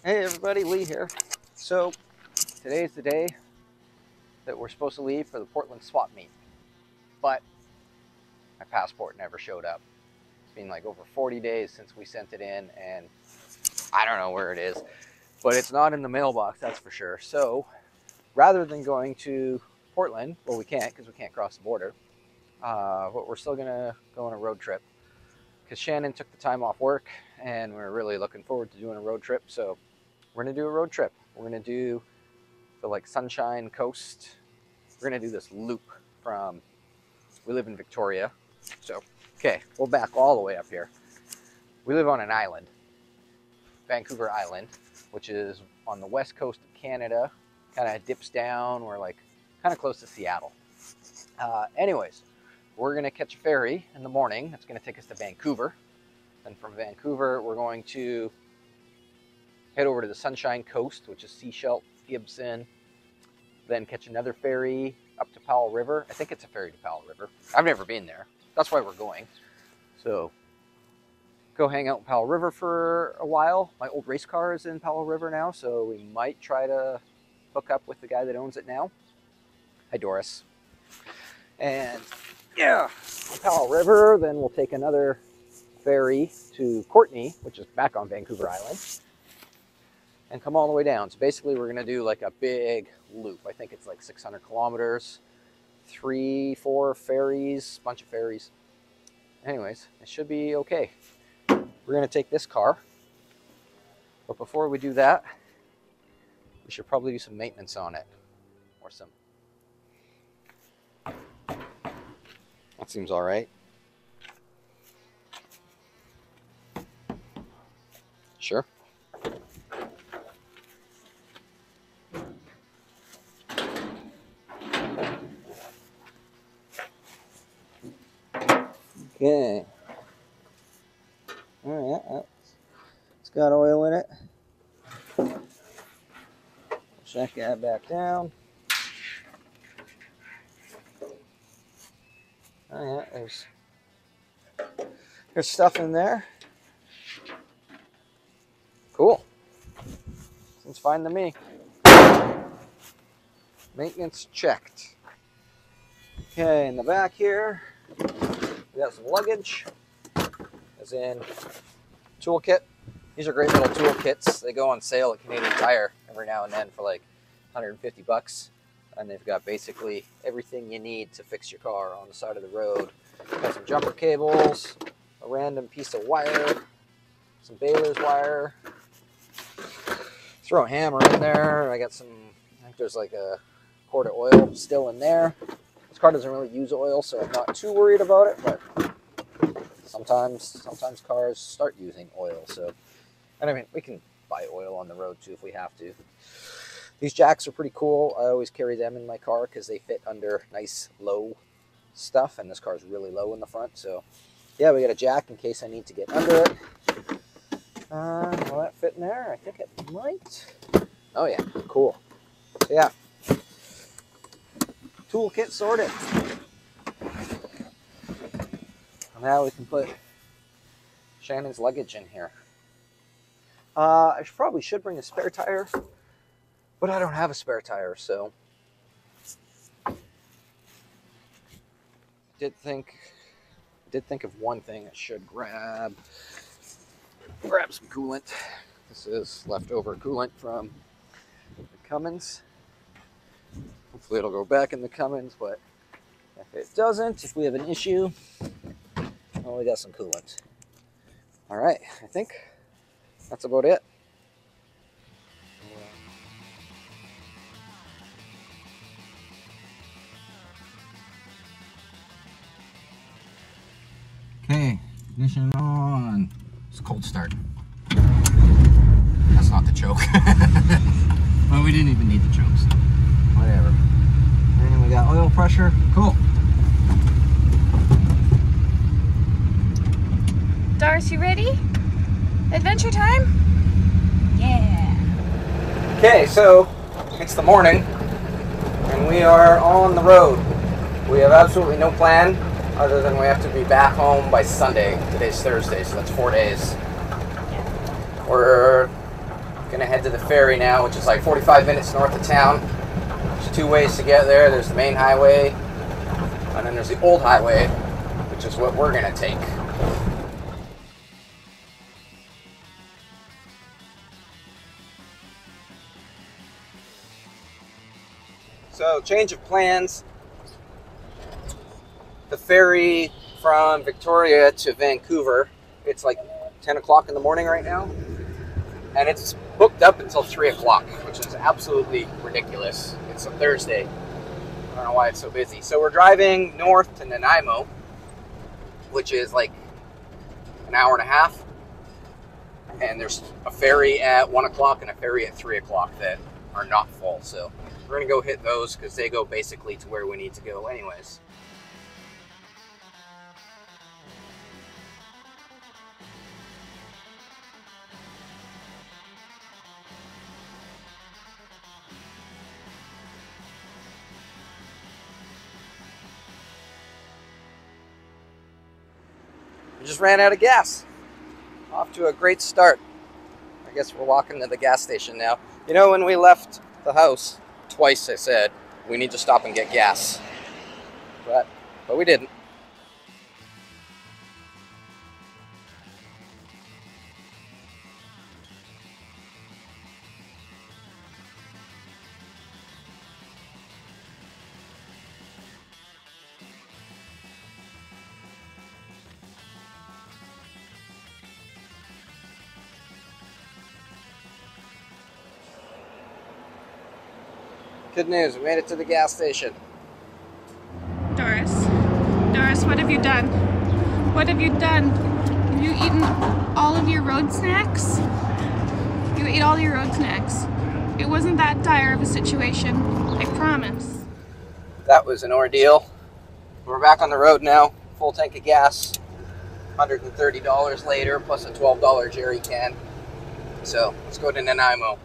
Hey everybody, Lee here. So today's the day that we're supposed to leave for the Portland swap meet, but my passport never showed up. It's been like over 40 days since we sent it in, and I don't know where it is, but it's not in the mailbox, that's for sure. So rather than going to Portland, well, we can't because we can't cross the border, but we're still gonna go on a road trip because Shannon took the time off work and we're really looking forward to doing a road trip. So we're gonna do a road trip. We're gonna do the like Sunshine Coast. We're gonna do this loop from, we live in Victoria. So, okay, we'll back all the way up here. We live on an island, Vancouver Island, which is on the west coast of Canada, kind of dips down. We're like kind of close to Seattle. Anyways, we're gonna catch a ferry in the morning. That's gonna take us to Vancouver. And from Vancouver, we're going to head over to the Sunshine Coast, which is Seashell, Gibson, then catch another ferry up to Powell River. I think it's a ferry to Powell River. I've never been there. That's why we're going. So go hang out in Powell River for a while. My old race car is in Powell River now, so we might try to hook up with the guy that owns it now. Hi, Doris. And yeah, Powell River, then we'll take another ferry to Courtenay, which is back on Vancouver Island, and come all the way down. So basically we're gonna do like a big loop. I think it's like 600 kilometers, 3-4 ferries, bunch of ferries. Anyways, it should be okay. We're gonna take this car, but before we do that, we should probably do some maintenance on it, or some. That seems all right. Sure. Okay. All right. It's got oil in it. Check that back down. Oh yeah, there's stuff in there. Cool. Seems fine to me. Maintenance checked. Okay, in the back here, we got some luggage, as in toolkit. These are great little toolkits. They go on sale at Canadian Tire every now and then for like 150 bucks. And they've got basically everything you need to fix your car on the side of the road. Got some jumper cables, a random piece of wire, some baler's wire. Throw a hammer in there. I got some, I think there's like a quart of oil still in there. This car doesn't really use oil, so I'm not too worried about it, but sometimes cars start using oil. So, and I mean, we can buy oil on the road too if we have to. These jacks are pretty cool. I always carry them in my car because they fit under nice low stuff, and this car is really low in the front. So yeah, we got a jack in case I need to get under it. Will that fit in there? I think it might. Oh yeah, cool. So yeah, toolkit sorted. Now we can put Shannon's luggage in here. I probably should bring a spare tire, but I don't have a spare tire, so I did think of one thing I should grab some coolant. This is leftover coolant from the Cummins. Hopefully it'll go back in the Cummins, but if it doesn't, if we have an issue, well, we got some coolant. All right, I think that's about it. Okay, ignition on. It's a cold start. That's not the choke. Well, we didn't even need the choke, so whatever. And we got oil pressure. Cool. Doris, you ready? Adventure time? Yeah. Okay, so it's the morning and we are on the road. We have absolutely no plan other than we have to be back home by Sunday. Today's Thursday, so that's 4 days. We're gonna gonna head to the ferry now, which is like 45 minutes north of town. There's two ways to get there. There's the main highway, and then there's the old highway, which is what we're gonna take. So, change of plans. The ferry from Victoria to Vancouver, it's like 10 o'clock in the morning right now, and it's booked up until 3 o'clock, which is absolutely ridiculous. It's a Thursday. I don't know why it's so busy. So we're driving north to Nanaimo, which is like an hour and a half, and there's a ferry at 1 o'clock and a ferry at 3 o'clock that are not full. So we're going to go hit those because they go basically to where we need to go anyways. We just ran out of gas. Off to a great start. I guess we're walking to the gas station now. You know, when we left the house, twice I said, we need to stop and get gas. But we didn't. Good news, we made it to the gas station. Doris, what have you done? What have you done? Have you eaten all of your road snacks? You ate all your road snacks. It wasn't that dire of a situation, I promise. That was an ordeal. We're back on the road now, full tank of gas, $130 later, plus a $12 jerry can. So, let's go to Nanaimo.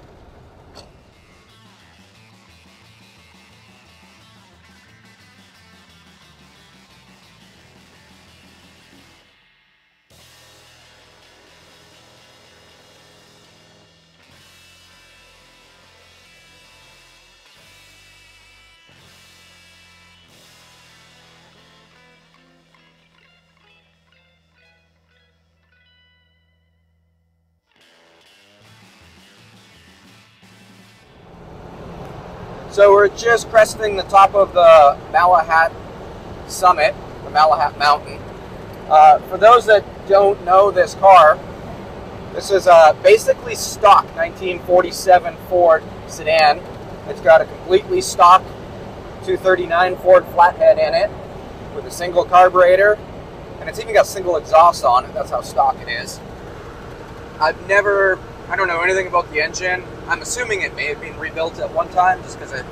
So we're just cresting the top of the Malahat summit, the Malahat Mountain. For those that don't know this car, this is a basically stock 1947 Ford sedan. It's got a completely stock 239 Ford flathead in it with a single carburetor, and it's even got single exhaust on it. That's how stock it is. I don't know anything about the engine. I'm assuming it may have been rebuilt at one time just because it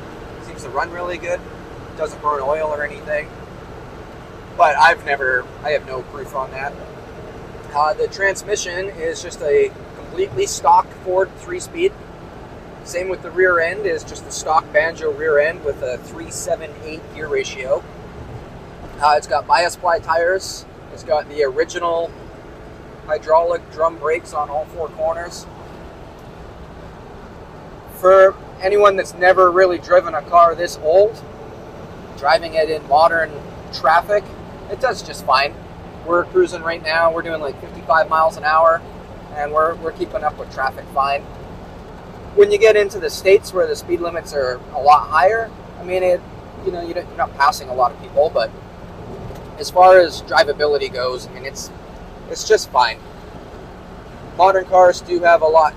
seems to run really good. It doesn't burn oil or anything. But I have no proof on that. The transmission is just a completely stock Ford 3-speed. Same with the rear end, is just a stock banjo rear end with a 3/7/8 gear ratio. It's got bias ply tires. It's got the original hydraulic drum brakes on all four corners. For anyone that's never really driven a car this old, driving it in modern traffic, it does just fine. We're cruising right now, we're doing like 55 miles an hour, and we're keeping up with traffic fine. When you get into the States where the speed limits are a lot higher, I mean, you're not passing a lot of people, but as far as drivability goes, I mean, it's just fine. Modern cars do have a lot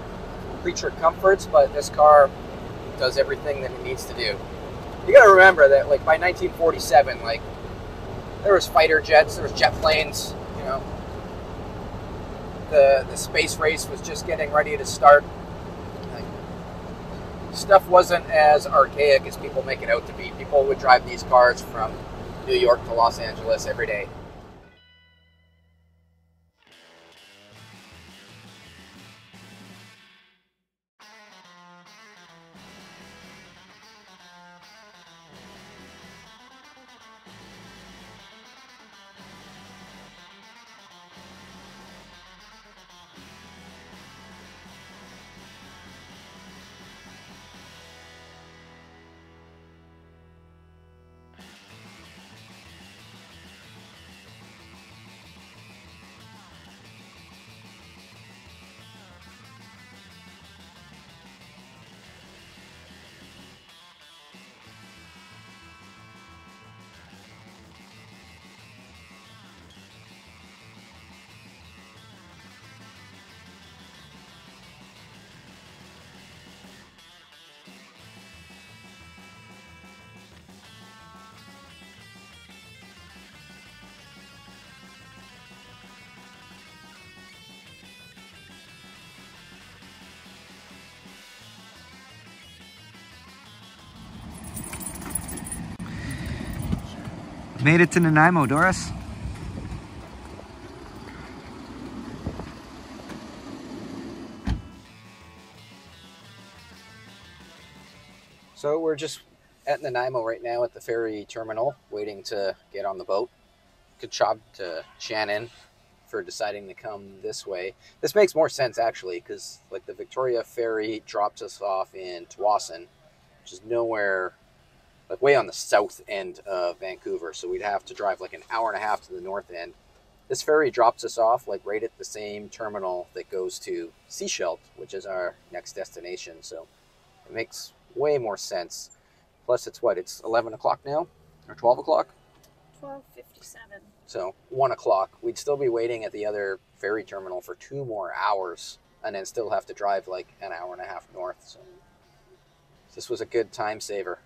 creature comforts, but this car does everything that it needs to do. You gotta remember that, like, by 1947, like, there was fighter jets, there was jet planes, you know, the space race was just getting ready to start. Like, stuff wasn't as archaic as people make it out to be. People would drive these cars from New York to Los Angeles every day. Made it to Nanaimo, Doris. So we're just at Nanaimo right now at the ferry terminal, waiting to get on the boat. Good job to Shannon for deciding to come this way. This makes more sense actually, because like the Victoria ferry drops us off in Tsawwassen, which is nowhere, like way on the south end of Vancouver. So we'd have to drive like an hour and a half to the north end. This ferry drops us off like right at the same terminal that goes to Seashelt, which is our next destination. So it makes way more sense. Plus it's what, it's 11 o'clock now or 12 o'clock? 12:57. So 1 o'clock, we'd still be waiting at the other ferry terminal for 2 more hours and then still have to drive like an hour and a half north. So this was a good time saver.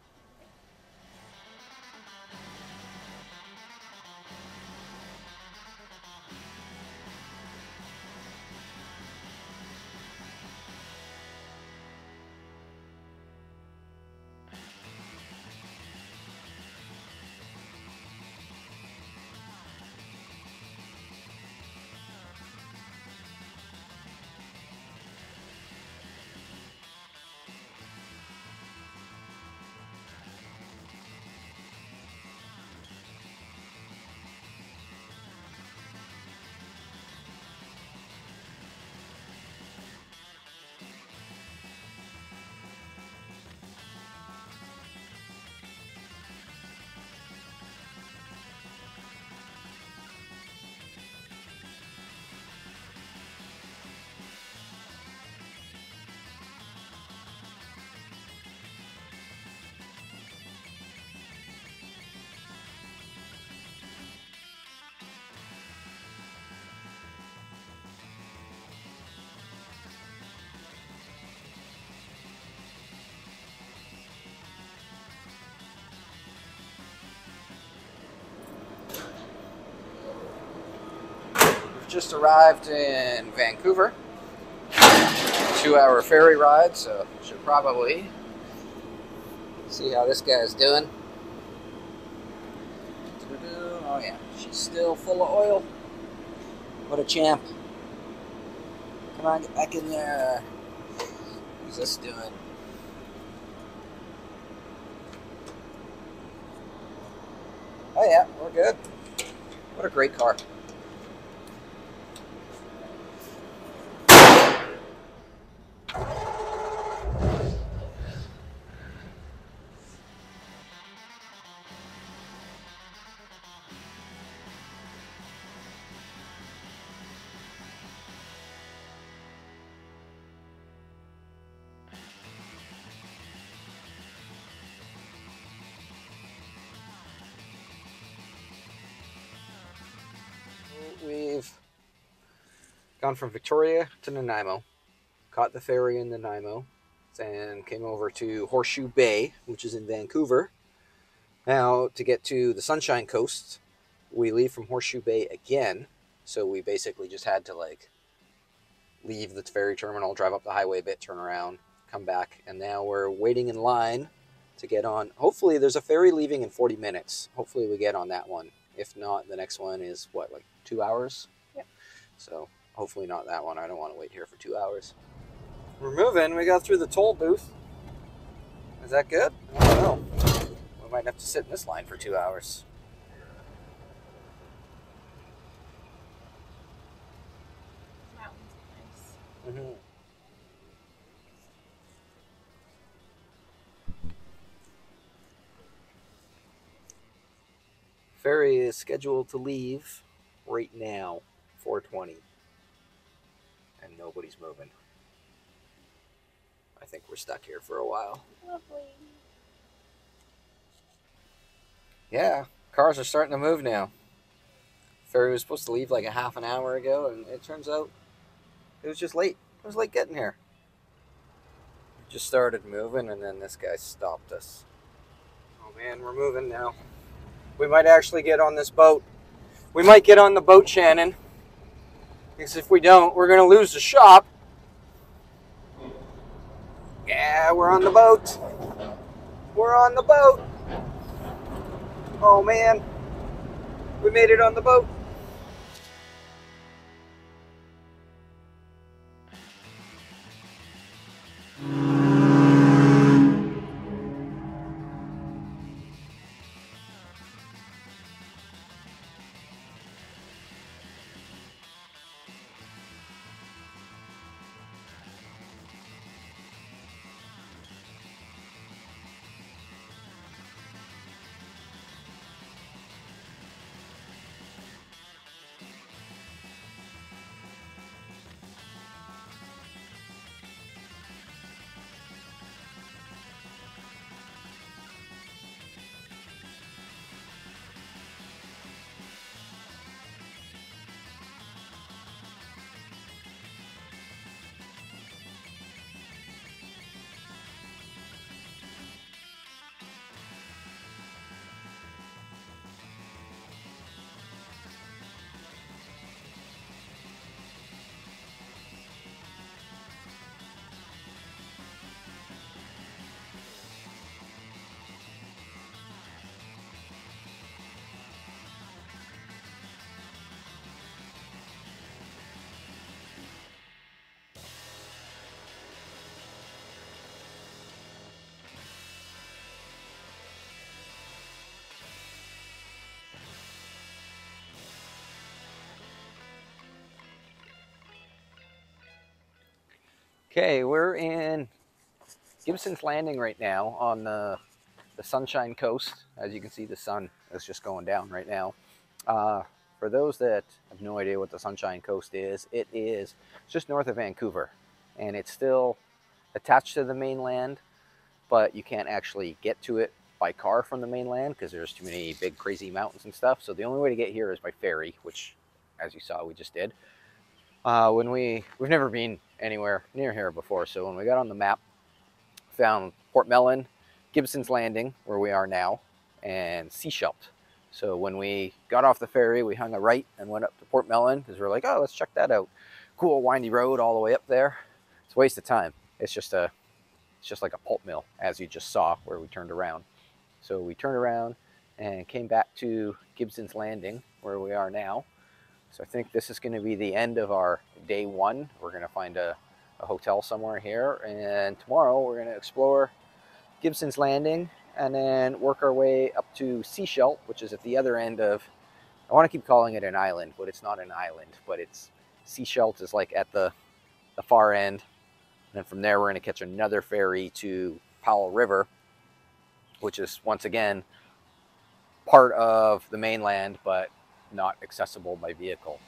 Just arrived in Vancouver. 2-hour ferry ride, so should probably see how this guy's doing. Oh yeah, she's still full of oil. What a champ. Come on, get back in there. What's this doing? Oh yeah, we're good. What a great car. We've gone from Victoria to Nanaimo, caught the ferry in Nanaimo, and came over to Horseshoe Bay, which is in Vancouver. Now, to get to the Sunshine Coast, we leave from Horseshoe Bay again, so we basically just had to like leave the ferry terminal, drive up the highway a bit, turn around, come back, and now we're waiting in line to get on. Hopefully, there's a ferry leaving in 40 minutes. Hopefully, we get on that one. If not, the next one is, what, like 2 hours? Yep. So, hopefully not that one. I don't want to wait here for 2 hours. We're moving. We got through the toll booth. Is that good? I don't know. We might have to sit in this line for 2 hours. Mountains nice. Mm-hmm. Ferry is scheduled to leave right now, 4:20, and nobody's moving. I think we're stuck here for a while. Lovely. Yeah, cars are starting to move now. Ferry was supposed to leave like a half an hour ago, and it turns out it was just late. It was late getting here. Just started moving, and then this guy stopped us. Oh man, we're moving now. We might actually get on this boat. We might get on the boat, Shannon. Because if we don't, we're going to lose the shop. Yeah, we're on the boat. We're on the boat. Oh, man. We made it on the boat. Okay, we're in Gibsons Landing right now on the Sunshine Coast. As you can see, the sun is just going down right now. For those that have no idea what the Sunshine Coast is, it is just north of Vancouver, and it's still attached to the mainland, but you can't actually get to it by car from the mainland because there's too many big crazy mountains and stuff. So the only way to get here is by ferry, which, as you saw, we just did. We've never been anywhere near here before, so when we got on the map, found Port Mellon, Gibsons Landing, where we are now, and Seashelt. So when we got off the ferry, we hung a right and went up to Port Mellon because we're like, oh, let's check that out. Cool windy road all the way up there. It's a waste of time. It's just like a pulp mill, as you just saw where we turned around. So we turned around and came back to Gibsons Landing, where we are now. So I think this is going to be the end of our day one. We're going to find a hotel somewhere here, and tomorrow we're going to explore Gibsons Landing and then work our way up to Seashelt, which is at the other end of, I want to keep calling it an island, but it's not an island, but it's Seashelt is like at the far end. And then from there we're going to catch another ferry to Powell River, which is once again part of the mainland, but not accessible by vehicle.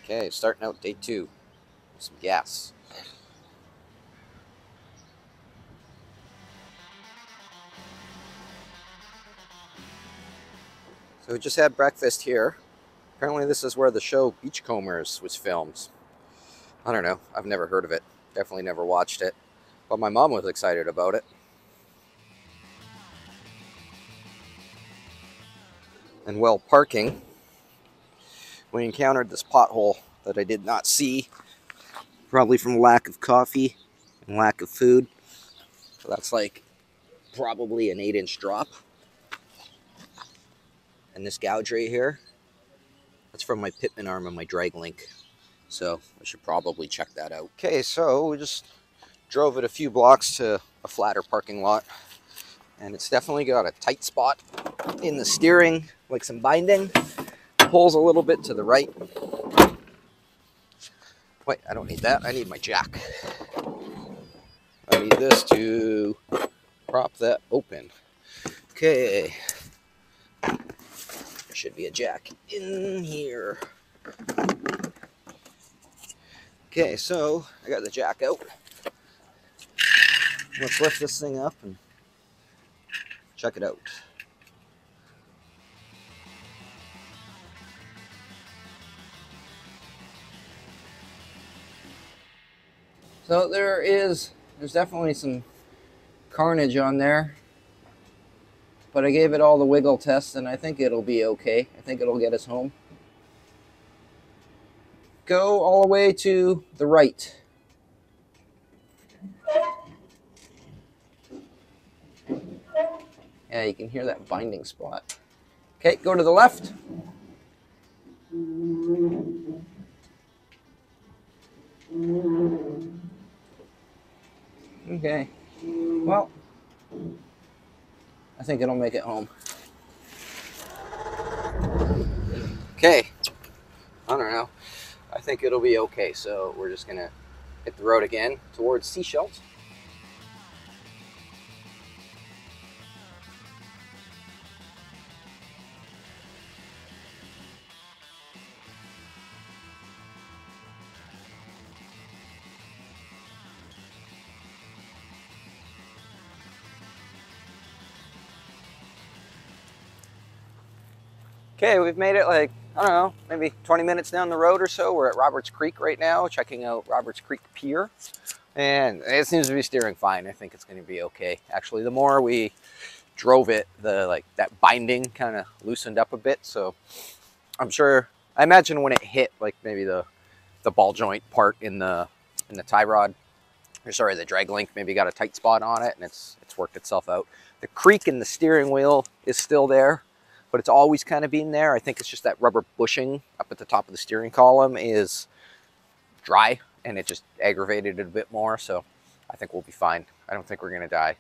Okay, starting out day two with some gas. So we just had breakfast here. Apparently this is where the show Beachcombers was filmed. I don't know, I've never heard of it. Definitely never watched it. But my mom was excited about it. And while parking, we encountered this pothole that I did not see, probably from lack of coffee and lack of food. So that's like probably an 8-inch drop. And this gouge right here, that's from my pitman arm and my drag link. So I should probably check that out. Okay, so we just drove it a few blocks to a flatter parking lot. And it's definitely got a tight spot in the steering, like some binding. Pulls a little bit to the right. Wait, I don't need that. I need my jack. I need this to prop that open. Okay. There should be a jack in here. Okay, so I got the jack out. Let's lift this thing up and check it out. So there's definitely some carnage on there, but I gave it all the wiggle tests and I think it'll be okay. I think it'll get us home. Go all the way to the right. Yeah, you can hear that binding spot. Okay, go to the left. Okay, well, I think it'll make it home. Okay, I don't know. I think it'll be okay, so we're just gonna hit the road again towards Seashells. Okay, we've made it like, I don't know, maybe 20 minutes down the road or so. We're at Roberts Creek right now, checking out Roberts Creek Pier. And it seems to be steering fine. I think it's going to be okay. Actually, the more we drove it, that binding kind of loosened up a bit. So I'm sure, I imagine when it hit like maybe the ball joint part in the tie rod, or sorry, the drag link maybe got a tight spot on it and it's worked itself out. The creak in the steering wheel is still there, but it's always kind of been there. I think it's just that rubber bushing up at the top of the steering column is dry and it just aggravated it a bit more. So I think we'll be fine. I don't think we're going to die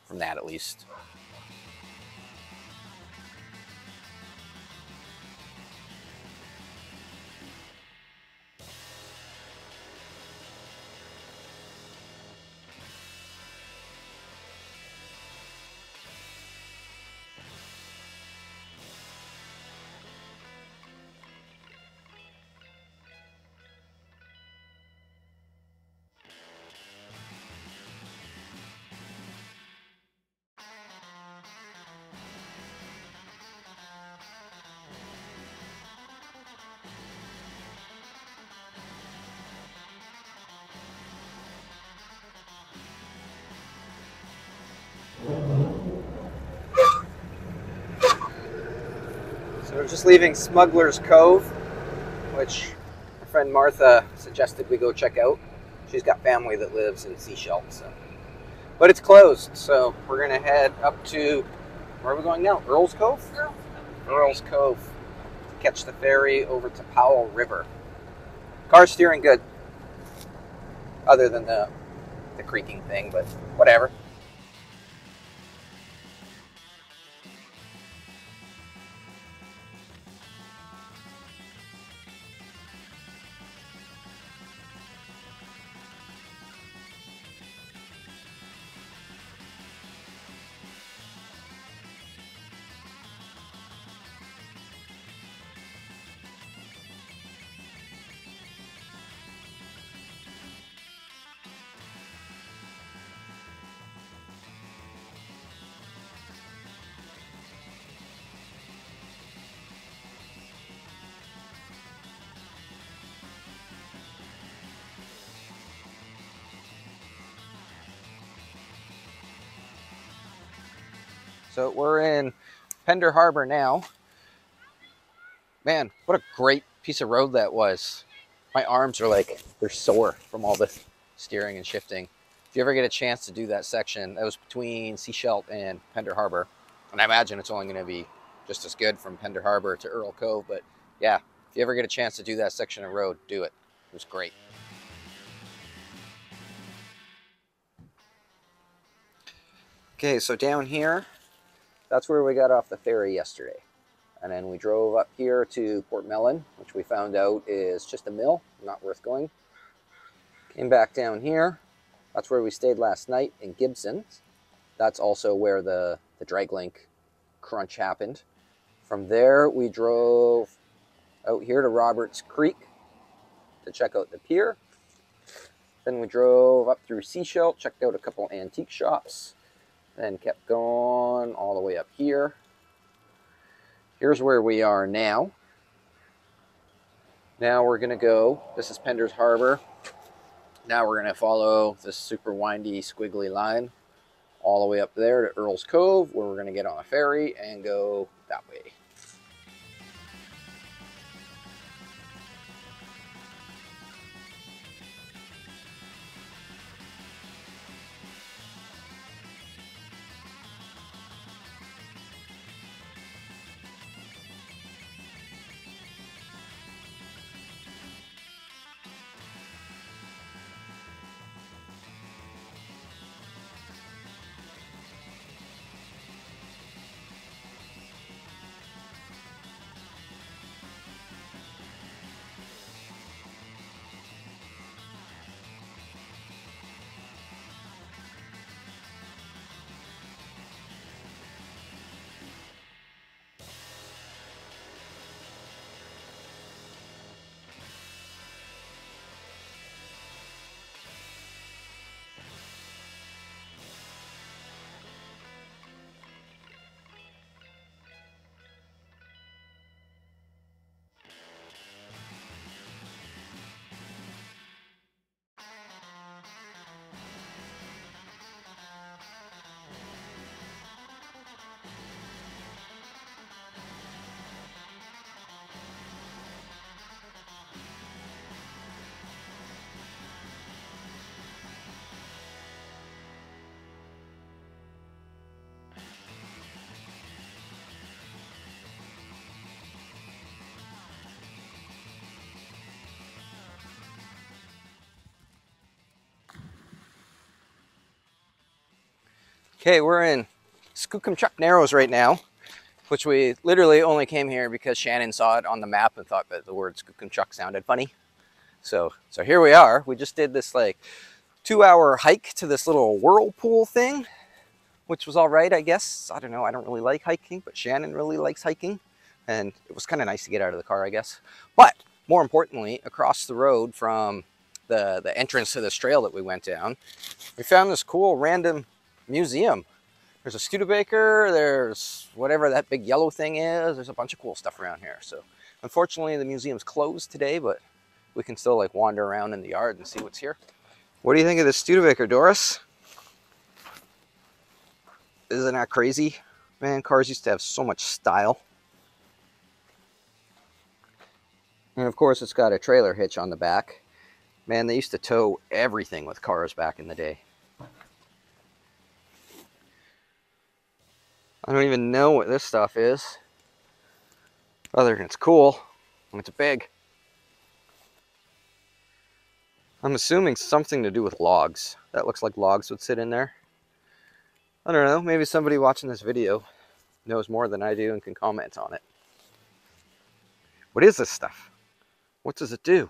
from that, at least. So we're just leaving Smuggler's Cove, which my friend Martha suggested we go check out. She's got family that lives in Seashells, so. But it's closed, so we're gonna head up to, where are we going now? Earls Cove? Earls Cove to catch the ferry over to Powell River. Car's steering good, other than the creaking thing, but whatever. So we're in Pender Harbor now. Man, what a great piece of road that was. My arms are like, they're sore from all the steering and shifting. If you ever get a chance to do that section, that was between Seashell and Pender Harbor. And I imagine it's only going to be just as good from Pender Harbor to Earls Cove. But yeah, if you ever get a chance to do that section of road, do it. It was great. Okay, so down here, that's where we got off the ferry yesterday. And then we drove up here to Port Mellon, which we found out is just a mill, not worth going. Came back down here. That's where we stayed last night in Gibsons. That's also where the drag link crunch happened. From there, we drove out here to Roberts Creek to check out the pier. Then we drove up through Seashell, checked out a couple antique shops, then kept going all the way up here. Here's where we are now. Now we're going to go, this is Pender Harbor. Now we're going to follow this super windy, squiggly line all the way up there to Earls Cove, where we're going to get on a ferry and go that way. Okay, we're in Shuswap Narrows right now, which we literally only came here because Shannon saw it on the map and thought that the word Shuswap sounded funny. So here we are. We just did this like 2-hour hike to this little whirlpool thing, which was all right, I guess. I don't know, I don't really like hiking, but Shannon really likes hiking. And it was kind of nice to get out of the car, I guess. But more importantly, across the road from the entrance to this trail that we went down, we found this cool random museum. There's a Studebaker, there's whatever that big yellow thing is. There's a bunch of cool stuff around here. So unfortunately the museum's closed today, but we can still like wander around in the yard and see what's here. What do you think of this Studebaker, Doris? Isn't that crazy? Man, cars used to have so much style. And of course it's got a trailer hitch on the back. Man, they used to tow everything with cars back in the day. I don't even know what this stuff is, other than it's cool and it's big. I'm assuming something to do with logs. That looks like logs would sit in there. I don't know, maybe somebody watching this video knows more than I do and can comment on it. What is this stuff? What does it do?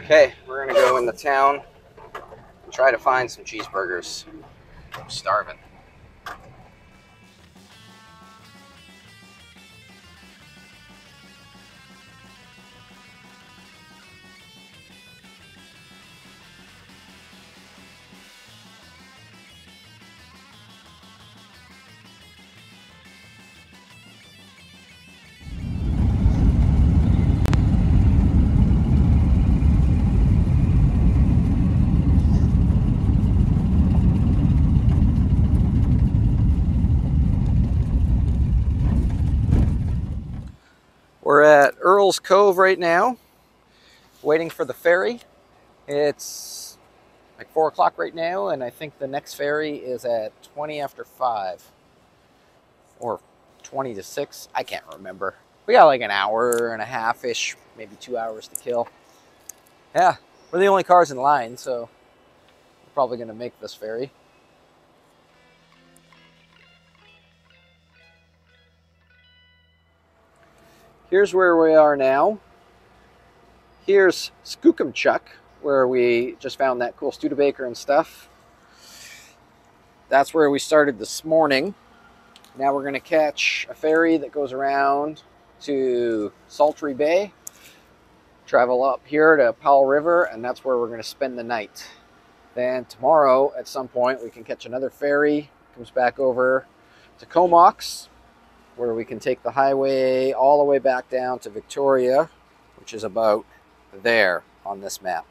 Okay, we're gonna go in the town and try to find some cheeseburgers. I'm starving. We're at Earls Cove right now, waiting for the ferry. It's, like 4 o'clock right now, and I think the next ferry is at 20 after 5 or 20 to 6. I can't remember. We got like an hour and a half-ish, maybe 2 hours to kill. Yeah, we're the only cars in line, so we're probably going to make this ferry. Here's where we are now. Here's Skookumchuck, where we just found that cool Studebaker and stuff. That's where we started this morning. Now we're going to catch a ferry that goes around to Sultry Bay, travel up here to Powell River, and that's where we're going to spend the night. Then tomorrow at some point we can catch another ferry, comes back over to Comox, where we can take the highway all the way back down to Victoria, which is about there on this map.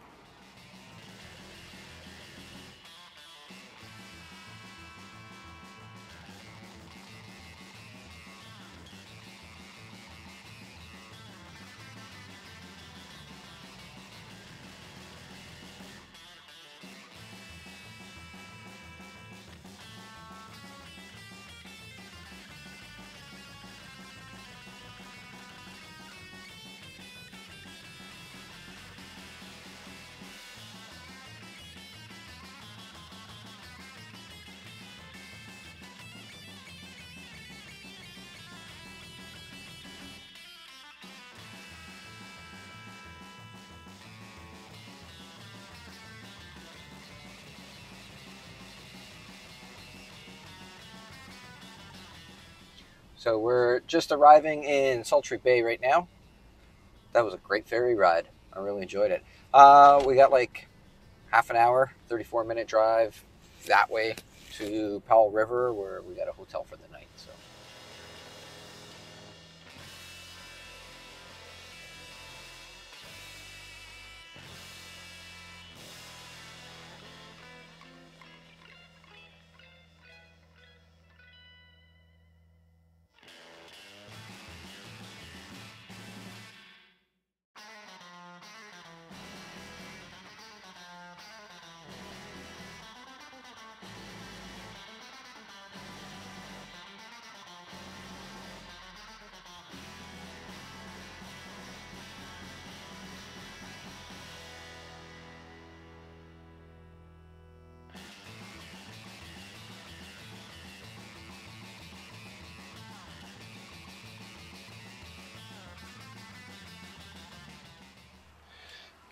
So we're just arriving in Sultry Bay right now. That was a great ferry ride. I really enjoyed it. We got like half an hour, 34-minute drive that way to Powell River, where we got a hotel for the night. So.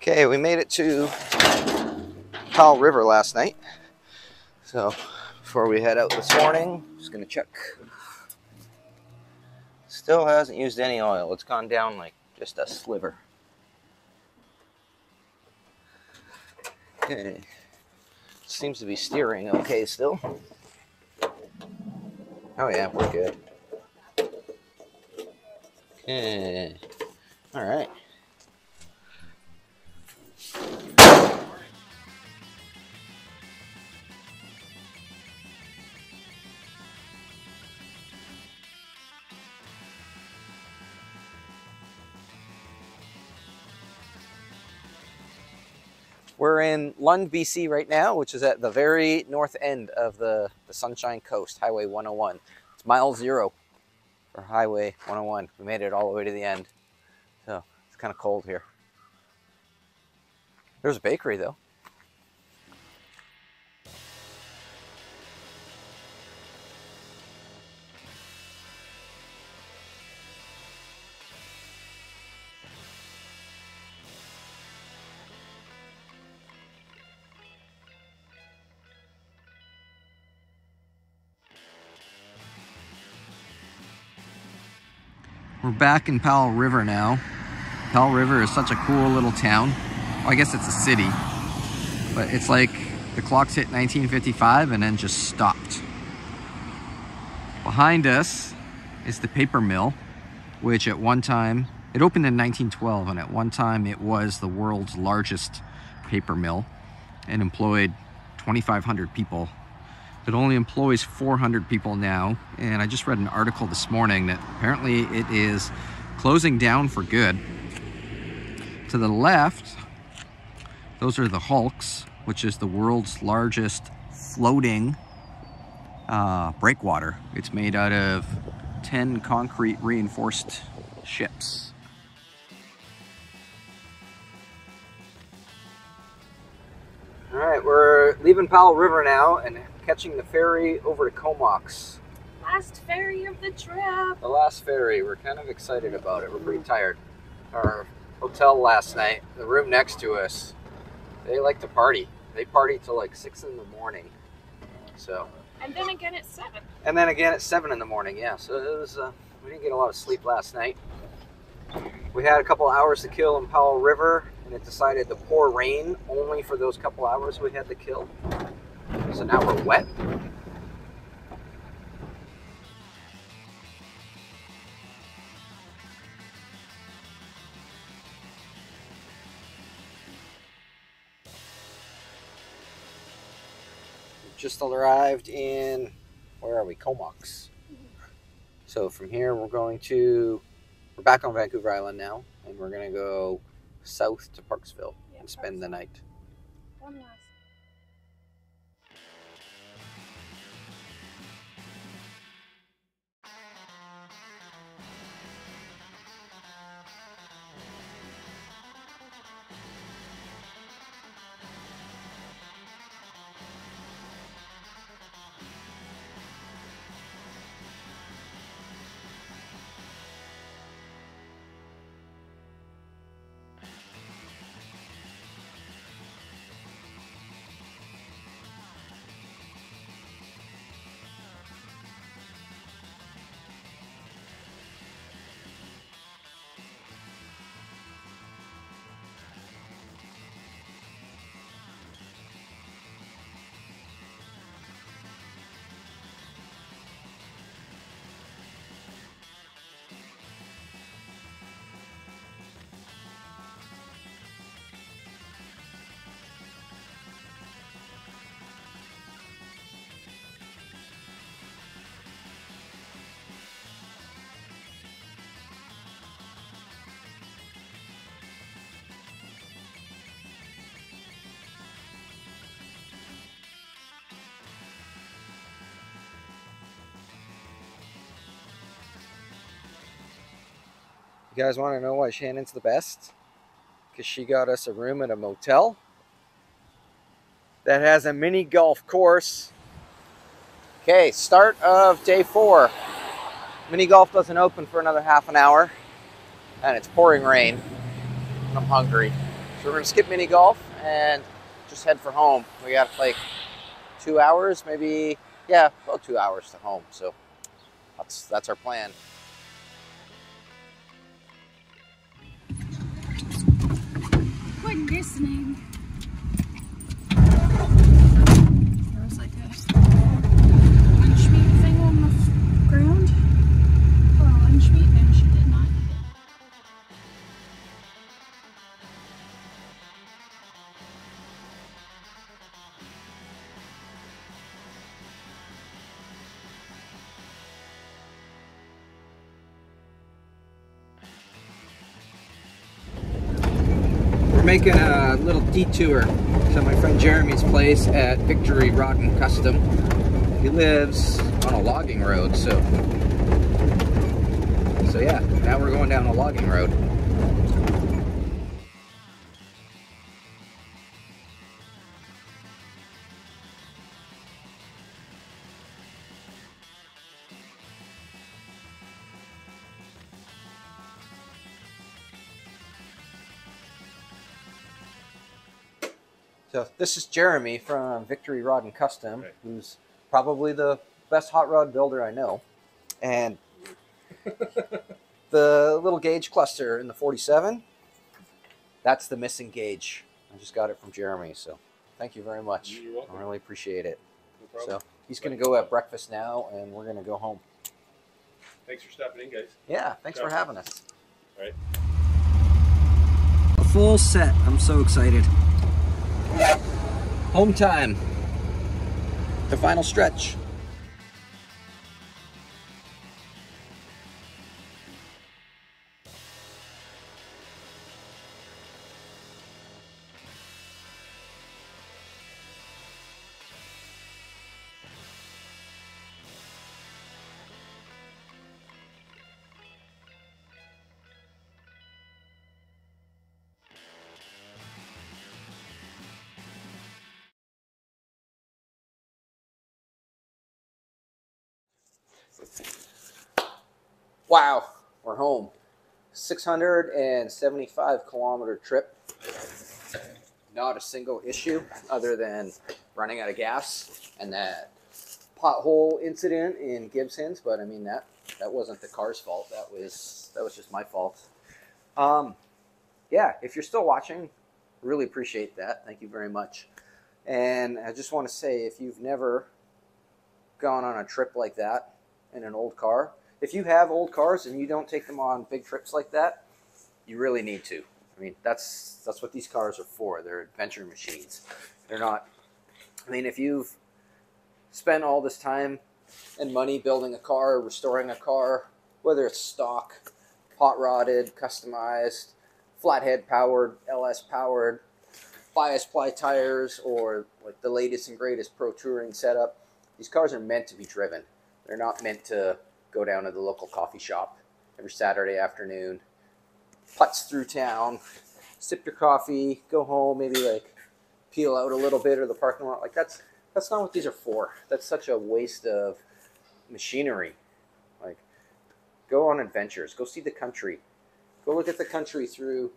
Okay, we made it to Powell River last night. So before we head out this morning, just gonna check. Still hasn't used any oil. It's gone down like just a sliver. Okay, seems to be steering okay still. Oh yeah, we're good. Okay, all right. We're in Lund, BC right now, which is at the very north end of the Sunshine Coast, Highway 101. It's mile 0 for Highway 101. We made it all the way to the end. So it's kind of cold here. There's a bakery though. We're back in Powell River now. Powell River is such a cool little town. Well, I guess it's a city, but it's like the clocks hit 1955 and then just stopped. Behind us is the paper mill, which at one time, it opened in 1912, and at one time it was the world's largest paper mill and employed 2,500 people. It only employs 400 people now, and I just read an article this morning that apparently it is closing down for good. To the left, those are the hulks, which is the world's largest floating breakwater. It's made out of 10 concrete reinforced ships. All right, we're leaving Powell River now and catching the ferry over to Comox. Last ferry of the trip. The last ferry. We're kind of excited about it. We're pretty tired. Our hotel last night, the room next to us, they like to party. They party till like 6 in the morning. So. And then again at 7. And then again at 7 in the morning. Yeah. So it was. We didn't get a lot of sleep last night. We had a couple hours to kill in Powell River, and it decided to pour rain only for those couple hours we had to kill. So now we're wet. Just arrived in, where are we? Comox. So from here we're back on Vancouver Island now, and we're gonna go south to Parksville and spend the night. One last. You guys want to know why Shannon's the best? Because she got us a room at a motel that has a mini golf course. Okay, start of day 4. Mini golf doesn't open for another half an hour, and it's pouring rain, and I'm hungry. So we're going to skip mini golf and just head for home. We got like 2 hours, maybe, yeah, about 2 hours to home. So that's our plan. Quit listening. There was like a lunch meat thing on the ground. Hello, lunch meat, and she did not eat it. We're making a little detour to my friend Jeremy's place at Victory Rod and Custom. He lives on a logging road, so yeah, now we're going down a logging road. So this is Jeremy from Victory Rod and Custom, right, who's probably the best hot rod builder I know. And the little gauge cluster in the 47, that's the missing gauge. I just got it from Jeremy, so thank you very much. You're welcome. I really appreciate it. No problem. So he's going to go at breakfast now, and we're going to go home. Thanks for stopping in, guys. Yeah, thanks for having us. All right. A full set. I'm so excited. Home time. The final stretch. Wow, we're home. 675-kilometer trip. Not a single issue other than running out of gas and that pothole incident in Gibsons, but I mean that wasn't the car's fault. That was just my fault. Yeah, if you're still watching, really appreciate that. Thank you very much. And I just want to say, if you've never gone on a trip like that in an old car, if you have old cars and you don't take them on big trips like that, you really need to. I mean, that's what these cars are for. They're adventure machines. They're not. I mean, if you've spent all this time and money building a car, restoring a car, whether it's stock, hot rodded, customized, flathead powered, LS powered, bias ply tires, or like the latest and greatest pro touring setup, these cars are meant to be driven. They're not meant to go down to the local coffee shop every Saturday afternoon, putz through town, sip your coffee, go home, maybe like peel out a little bit of the parking lot. Like that's not what these are for. That's such a waste of machinery. Like, go on adventures, go see the country, go look at the country through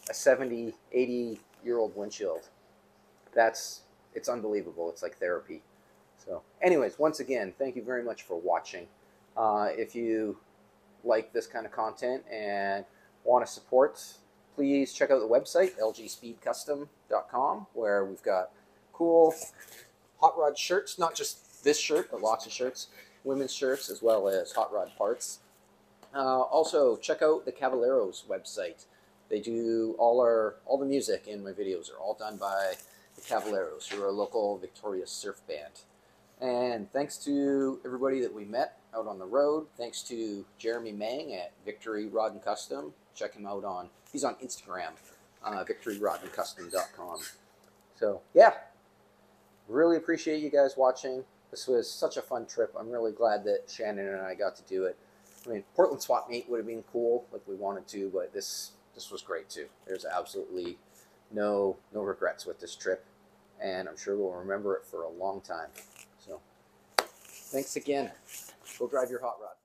a 70, 80-year-old windshield. It's unbelievable. It's like therapy. So anyways, once again, thank you very much for watching. If you like this kind of content and want to support, please check out the website, lgspeedcustom.com, where we've got cool hot rod shirts, not just this shirt, but lots of shirts, women's shirts, as well as hot rod parts. Also, check out the Caballeros website. They do all the music in my videos are all done by the Caballeros, who are a local Victoria surf band. And thanks to everybody that we met out on the road. Thanks to Jeremy Mang at Victory Rod and Custom. Check him out he's on Instagram, victoryrodandcustom.com. So yeah, really appreciate you guys watching. This was such a fun trip. I'm really glad that Shannon and I got to do it. I mean, Portland Swap Meet would have been cool, like we wanted to, but this was great too. There's absolutely no regrets with this trip, and I'm sure we'll remember it for a long time. So thanks again. Go drive your hot rod.